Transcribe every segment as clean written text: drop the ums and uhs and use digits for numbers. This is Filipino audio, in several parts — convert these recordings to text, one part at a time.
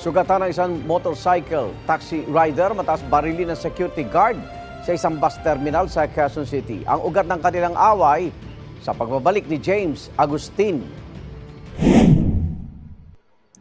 Sugatan ng isang motorcycle taxi rider matapos barilin ng security guard sa isang bus terminal sa Quezon City. Ang ugat ng kanilang away sa pagbabalik ni James Agustin.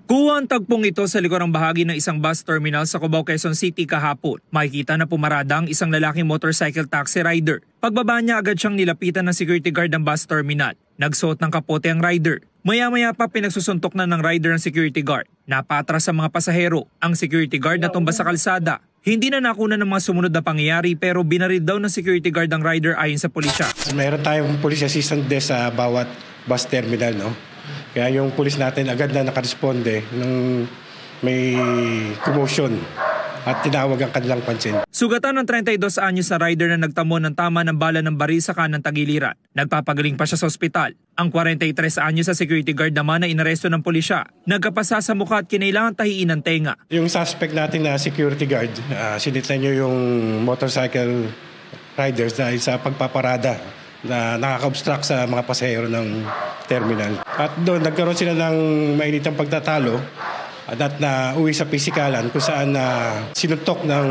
Kuha ang tagpong ito sa likurang bahagi ng isang bus terminal sa Cubao, Quezon City kahapon. Makikita na pumarada ang isang lalaking motorcycle taxi rider. Pagbaba niya agad siyang nilapitan ng security guard ng bus terminal. Nagsuot ng kapote ang rider. Maya-maya pa pinagsusuntok na ng rider ng security guard. Napatras sa mga pasahero. Ang security guard na tumba sa kalsada. Hindi na nakuna ng mga sumunod na pangyayari pero binaril daw ng security guard ang rider ayon sa pulisya. Meron tayong police assistant desk sa bawat bus terminal, no? Kaya yung pulis natin agad na nakaresponde nung may commotion at tinawag ang kanilang pansin. Sugatan ng 32 anyos na rider na nagtamo ng tama ng bala ng baril sa kanang tagiliran. Nagpapagaling pa siya sa ospital. Ang 43 anyos sa security guard naman na inaresto ng pulisya. Nagkapasa sa mukha at kinailangan tahiin ng tenga. Yung suspect natin na security guard, sinita niyo yung motorcycle riders dahil sa pagpaparada na nakaka-obstruct sa mga pasahero ng terminal. At doon nagkaroon sila ng mainitang pagtatalo at na uwi sa pisikalan kung saan sinuntok ng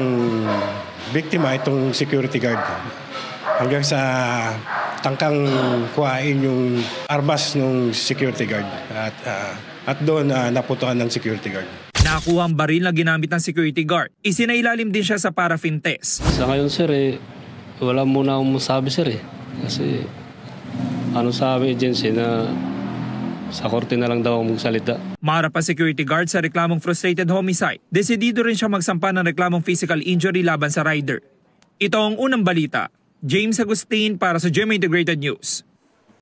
biktima itong security guard hanggang sa tangkang kuhain yung armas ng security guard at doon naputuan ng security guard. Nakuha ang baril na ginamit ng security guard. Isinailalim din siya sa paraffin test. Sa ngayon sir, wala muna akong masabi sir . Kasi sa aming agency na sa korte na lang daw ang magsalita. Maharap ang security guard sa reklamong frustrated homicide. Desidido rin siya magsampa ng reklamong physical injury laban sa rider. Ito ang unang balita. James Agustin para sa GMA Integrated News.